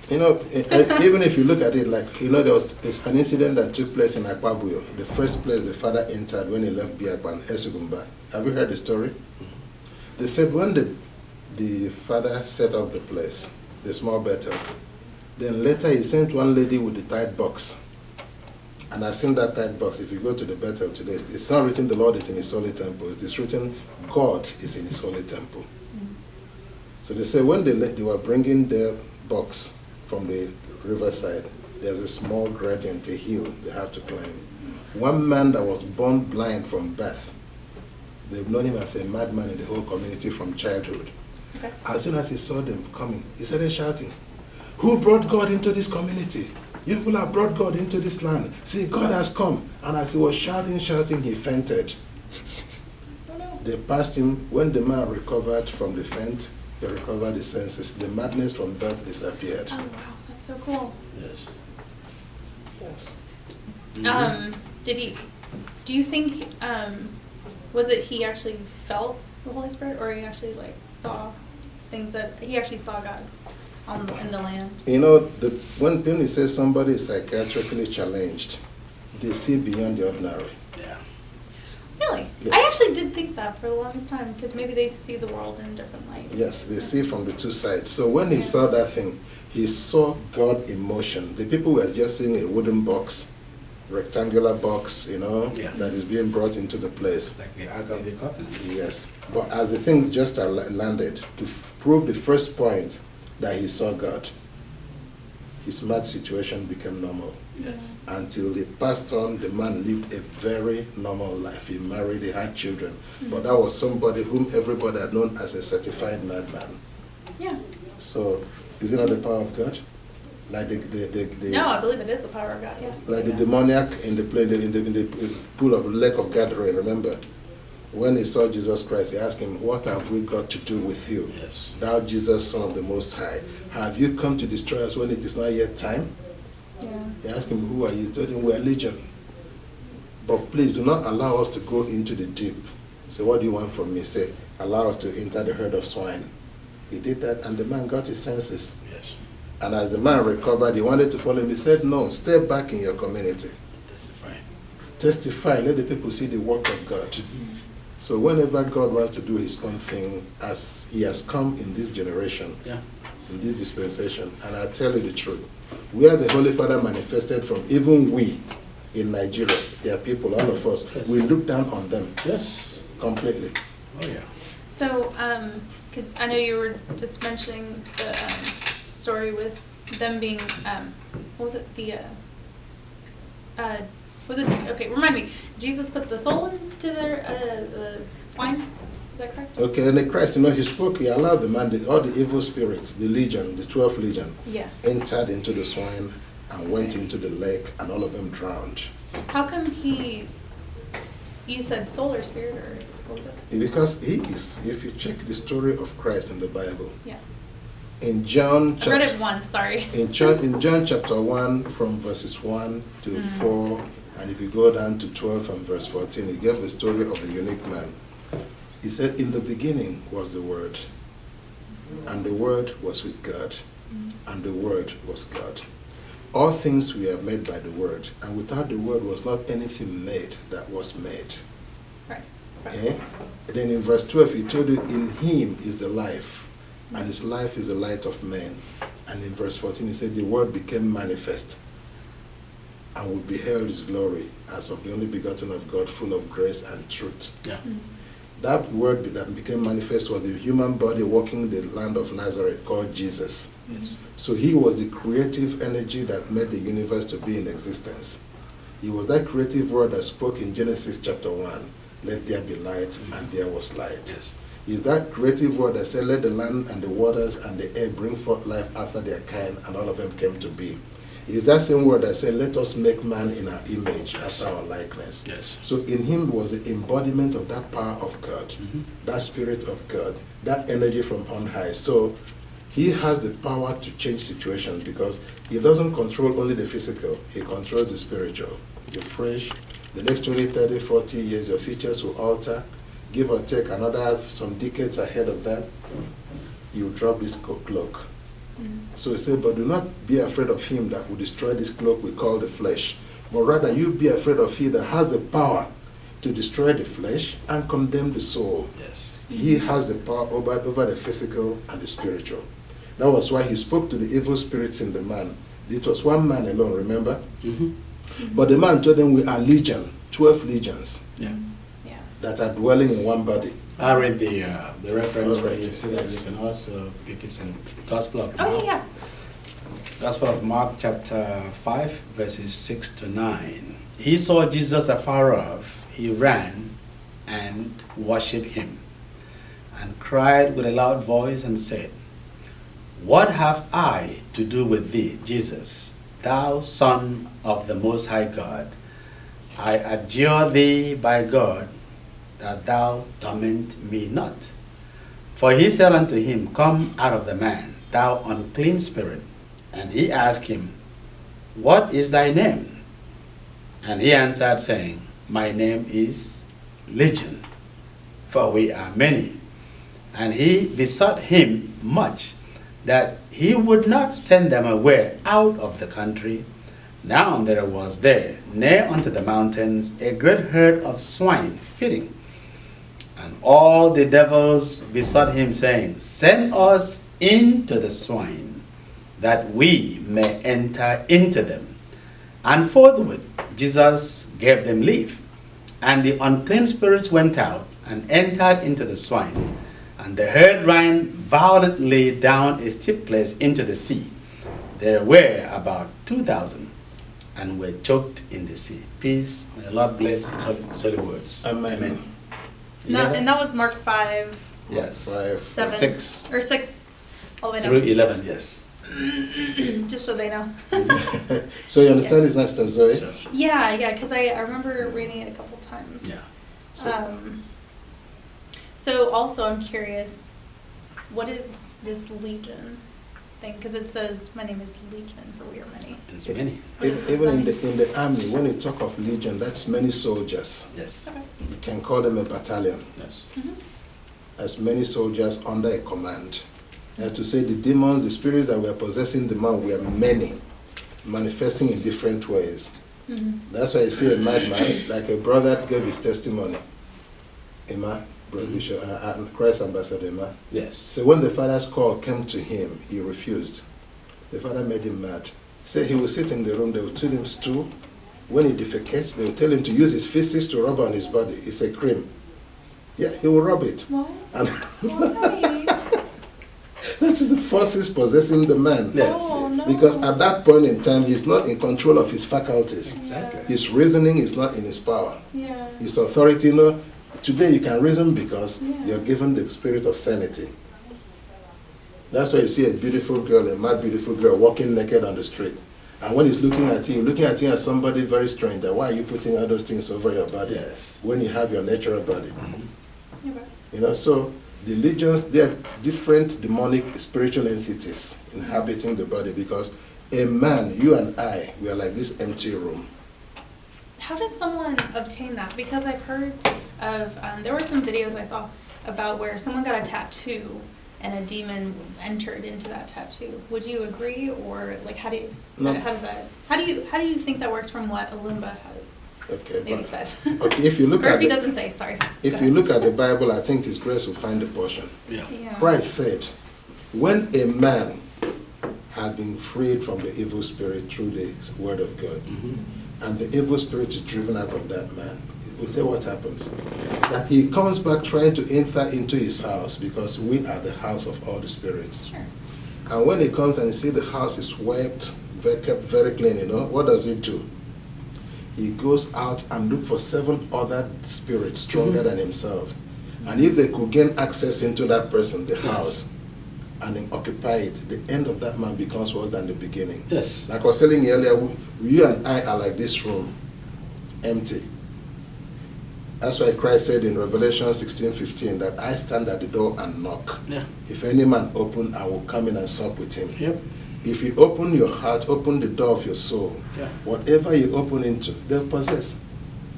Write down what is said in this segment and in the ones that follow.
You know, even if you look at it, like, you know, there's an incident that took place in Akwabuyo, the first place the father entered when he left Biakban, Esugumba. Have you heard the story? They said when the father set up the place, the small Bethel, then later he sent one lady with the tithe box. And I've seen that tithe box. If you go to the Bethel today, it's not written the Lord is in his holy temple. It is written God is in his holy temple. So they say when they were bringing their box from the riverside, there's a small gradient, a hill they have to climb. One man that was born blind from birth, they've known him as a madman in the whole community from childhood. Okay. As soon as he saw them coming, he started shouting, "Who brought God into this community? You people have brought God into this land. See, God has come." And as he was shouting, he fainted. Oh, no. They passed him. When the man recovered from the faint, he recovered his senses. The madness from birth disappeared. Oh, wow. That's so cool. Yes. Yes. Do you think, was it he actually felt the Holy Spirit, or he actually like saw things that, he actually saw God in the land? You know, when he says somebody is psychiatrically challenged, they see beyond the ordinary. Yeah. Really? Yes. I actually did think that for the longest time, because maybe they see the world in a different light. Yes, they see from the two sides. So when he saw that thing, he saw God in motion. The people were just seeing a wooden box, rectangular box, you know, Yeah. that is being brought into the place. Like the Ark of the Covenant. Yes. But as the thing just landed, to prove the first point that he saw God, his mad situation became normal. Yes. Until he passed on, the man lived a very normal life. He married, he had children. But that was somebody whom everybody had known as a certified madman. Yeah. So, is it not the power of God? Like No, I believe it is the power of God, yeah. like the demoniac in the pool of the lake of Gathering, remember? When he saw Jesus Christ, he asked him, "What have we got to do with you? Yes. Thou Jesus, Son of the Most High, have you come to destroy us when it is not yet time?" Yeah. He asked him, "Who are you?" He told him, "We are legion. But please do not allow us to go into the deep." So what do you want from me? He said, "Allow us to enter the herd of swine." He did that, and the man got his senses. Yes. And as the man recovered, he wanted to follow him. He said, "No, stay back in your community. Testify. Testify, let the people see the work of God." So whenever God wants to do his own thing, as he has come in this generation, Yeah. in this dispensation, and I tell you the truth, where the Holy Father manifested from, even we in Nigeria, there are people, all of us, Yes. we look down on them Yes. completely. Oh yeah. So, because I know you were just mentioning the story with them being, what was it, was it, okay, remind me, Jesus put the soul into the swine? Is that correct? Okay, and the Christ, you know, he spoke, he allowed the man, all the evil spirits, the legion, the 12 legion, Yeah. entered into the swine and went into the lake, and all of them drowned. How come you said soul or spirit, or what was it? Because he is, if you check the story of Christ in the Bible, Yeah. in John I read chapter, it once, sorry. in John chapter 1, from verses 1 to 4, and if you go down to 12 and verse 14, he gave the story of the unique man. He said, "In the beginning was the Word, and the Word was with God, and the Word was God. All things were made by the Word, and without the Word was not anything made that was made." Right. Eh? Then in verse 12, he told you, "In him is the life, and his life is the light of men." And in verse 14, he said, "The Word became manifest, and we beheld his glory as of the only begotten of God, full of grace and truth." Yeah. That Word that became manifest was the human body walking the land of Nazareth called Jesus. Yes. So he was the creative energy that made the universe to be in existence. He was that creative word that spoke in Genesis chapter 1, "Let there be light," and there was light. Yes. He's that creative word that said, "Let the land and the waters and the air bring forth life after their kind," and all of them came to be. He's that same word that said, "Let us make man in our image, after our likeness." Yes. So in him was the embodiment of that power of God, that spirit of God, that energy from on high. So he has the power to change situations because he doesn't control only the physical, he controls the spiritual. You're fresh, the next 20, 30, 40 years, your features will alter, give or take another some decades ahead of that, you drop this cloak. So he said, but do not be afraid of him that will destroy this cloak we call the flesh, but rather you be afraid of him that has the power to destroy the flesh and condemn the soul. Yes. He has the power over the physical and the spiritual. That was why he spoke to the evil spirits in the man. It was one man alone, remember? But the man told them we are legion, 12 legions Yeah. Yeah. that are dwelling in one body. I read the reference for Right, you so that yes. you can also pick it in Gospel of Oh, Mark. yeah. Gospel of Mark chapter 5 verses 6 to 9. He saw Jesus afar off. He ran and worshipped him and cried with a loud voice and said, "What have I to do with thee, Jesus, thou Son of the Most High God? I adjure thee by God that thou torment me not." For he said unto him, "Come out of the man, thou unclean spirit." And he asked him, "What is thy name?" And he answered, saying, "My name is Legion, for we are many." And he besought him much that he would not send them away out of the country. Now there was there, near unto the mountains, a great herd of swine feeding. And all the devils besought him, saying, "Send us into the swine, that we may enter into them." And forthwith Jesus gave them leave. And the unclean spirits went out and entered into the swine. And the herd ran violently down a steep place into the sea. There were about 2,000 and were choked in the sea. Peace. May the Lord bless his holy words. Amen. And that was Mark 5, Yes. 5. 7, 6 or 6, all the way through down. 11, yes. Just so they know. So you understand this, Sister Zoe? Sure. Yeah, because I remember reading it a couple times. Yeah. So also I'm curious, what is this Legion thing? Because it says, "My name is Legion, for we are many." It's many. Even in the army, when you talk of legion, that's many soldiers. Yes. Okay. You can call them a battalion. Yes. As many soldiers under a command. As to say, the demons, the spirits that were possessing the man were many, manifesting in different ways. That's why you see a madman, like a brother gave his testimony. Emma, Brother Bishop, Christ Ambassador Emma. Yes. So when the father's call came to him, he refused. The father made him mad. He said he will sit in the room, they will tell him stool. When he defecates, they will tell him to use his feces to rub on his body. It's a cream. Yeah, he will rub it. Why? And Why? that is the forces possessing the man. Yes. Oh, no. Because at that point in time, he's not in control of his faculties. Exactly. His reasoning is not in his power. Yeah. His authority, today you can reason because Yeah. you're given the spirit of sanity. That's why you see a beautiful girl, a mad beautiful girl, walking naked on the street. And when he's looking at you as somebody very strange, that why are you putting all those things over your body? Yes. When you have your natural body. Okay. So the legions, they are different demonic spiritual entities inhabiting the body, because a man, you and I, we are like this empty room. How does someone obtain that? Because I've heard of, there were some videos I saw about where someone got a tattoo and a demon entered into that tattoo. Would you agree, or like how do you, No. how does that, how do you think that works from what Alumba has Okay, maybe but said? okay, if you look Or at if he the, doesn't say, sorry. if you look at the Bible, I think His grace will find the portion. Yeah. Yeah. Christ said, when a man had been freed from the evil spirit through the word of God, and the evil spirit is driven out of that man, we say what happens? That he comes back trying to enter into his house, because we are the house of all the spirits. Sure. And when he comes and see the house is swept, kept very clean, what does he do? He goes out and look for 7 other spirits stronger than himself. And if they could gain access into that person, the house, and then occupy it, the end of that man becomes worse than the beginning. Yes. Like I was telling you earlier, you and I are like this room, empty. That's why Christ said in Revelation 16:15 that I stand at the door and knock. Yeah. If any man open, I will come in and sup with him. Yep. If you open your heart, open the door of your soul, Yeah. whatever you open into, they'll possess.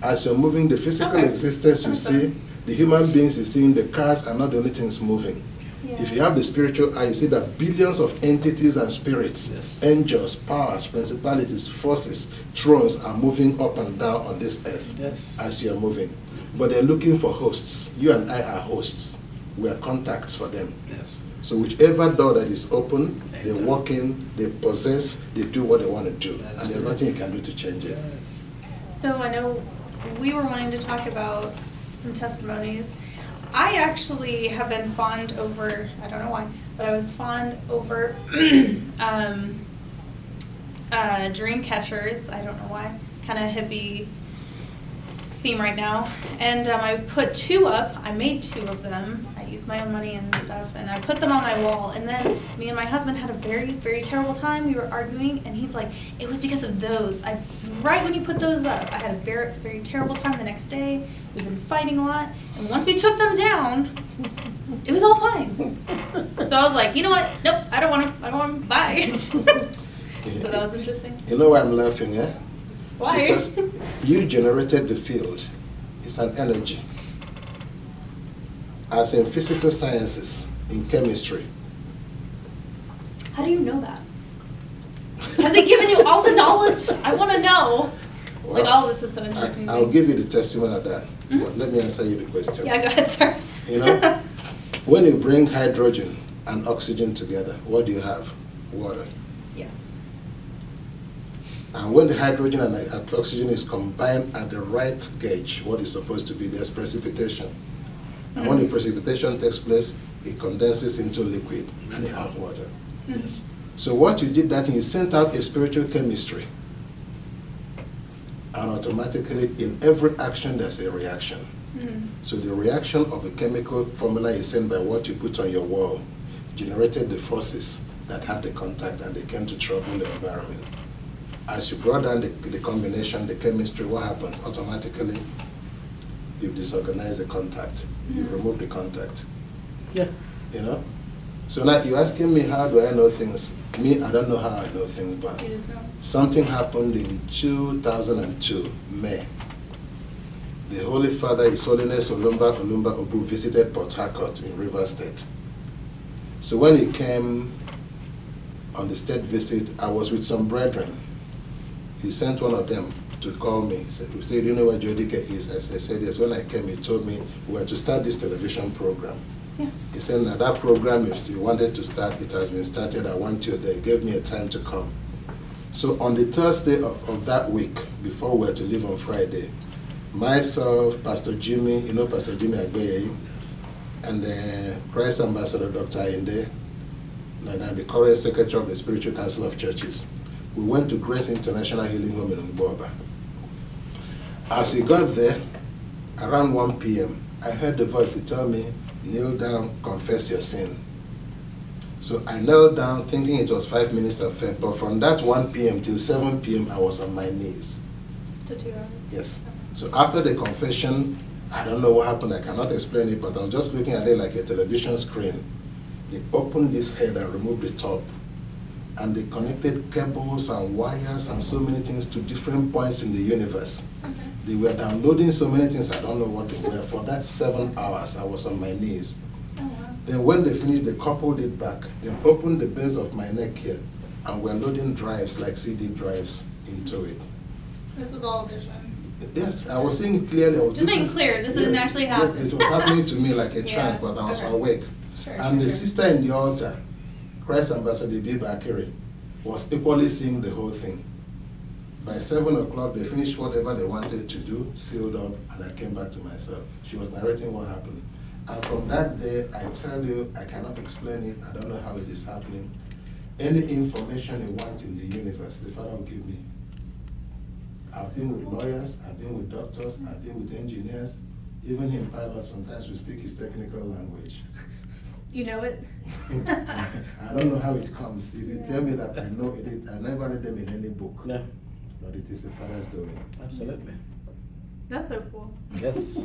As you're moving the physical Okay. existence you Makes see, sense. the human beings you see in the cars are not the only things moving. Yeah. If you have the spiritual eye, you see that billions of entities and spirits, Yes. angels, powers, principalities, forces, thrones are moving up and down on this earth Yes. as you are moving. But they're looking for hosts. You and I are hosts. We are contacts for them. Yes. So whichever door that is open, they Enter. walk in, they possess, they do what they want to do. That's And there's right. nothing you can do to change it. Yes. So I know we were wanting to talk about some testimonies. I actually have been fond over, I don't know why, but I was fond over dream catchers. I don't know why. Kind of hippie theme right now. And I put 2 up. I made 2 of them. I used my own money and stuff. And I put them on my wall. And then me and my husband had a very, very terrible time. We were arguing. And he's like, it was because of those. Right when you put those up, I had a very, very terrible time the next day. We've been fighting a lot. And once we took them down, it was all fine. So I was like, you know what? Nope, I don't want them. I don't want them. Bye. So that was interesting. You know why I'm laughing, eh? Why? Because you generated the field. It's an energy. As in physical sciences, in chemistry. How do you know that? Has he given you all the knowledge? I want to know. Like, all of this is so interesting. to I'll me. give you the testimony of that. But let me answer you the question. Yeah, go ahead, sir. You know, when you bring hydrogen and oxygen together, what do you have? Water. Yeah. And when the hydrogen and oxygen is combined at the right gauge, what is supposed to be, there's precipitation. And when the precipitation takes place, it condenses into liquid and you have water. Yes. So what you did that, you sent out a spiritual chemistry. And automatically, in every action, there's a reaction. Mm. So the reaction of the chemical formula is sent by what you put on your wall, generated the forces that had the contact and they came to trouble the environment. As you brought down the combination, the chemistry, what happened? Automatically, you've disorganized the contact. You've removed the contact. Yeah. You know? So now you're asking me, how do I know things? Me, I don't know how I know things, but You just know. something happened in 2002, May. The Holy Father, His Holiness Olumba Obu, visited Port Harcourt in Rivers State. So when he came on the state visit, I was with some brethren. He sent one of them to call me. He said, do you know where Jodika is? I said, yes. When I came, he told me we were to start this television program. Yeah. He said, now that program, if you wanted to start, it has been started. I want you there. He gave me a time to come. So on the Thursday of that week, before we were to leave on Friday, myself, Pastor Jimmy, you know Pastor Jimmy Agbeye, Yes. and Christ Ambassador Dr. Inde, and the current secretary of the Spiritual Council of Churches, we went to Grace International Healing Home in Mboba. As we got there, around 1 p.m., I heard the voice. He told me, kneel down, confess your sin. So I knelt down thinking it was 5 minutes of faith, but from that 1 p.m. till 7 p.m. I was on my knees. To 2 hours. Yes. So after the confession, I don't know what happened, I cannot explain it, but I was just looking at it like a television screen. They opened this head and removed the top. And they connected cables and wires and so many things to different points in the universe. Okay. They were downloading so many things, I don't know what they were. For that 7 hours, I was on my knees. Oh, wow. Then when they finished, they coupled it back. They opened the base of my neck here, and we're loading drives, like CD drives, into it. This was all a vision. Yes, I was seeing it clearly. I was Just making looking- clear, this didn't actually happen. It was happening to me like a Yeah, trance, but I was okay. awake. Sure, And the sure. sister in the altar, Christ Ambassador Biba Akere, was equally seeing the whole thing. By 7 o'clock, they finished whatever they wanted to do, sealed up, and I came back to myself. She was narrating what happened. And from that day, I tell you, I cannot explain it. I don't know how it is happening. Any information you want in the universe, the Father will give me. I've been with lawyers, I've been with doctors, I've been with engineers. Even him, pilot, sometimes we speak his technical language. You know it? I don't know how it comes. If you tell me that I know it, I never read them in any book. Yeah. But it is the Father's doing. Absolutely. That's so cool. Yes.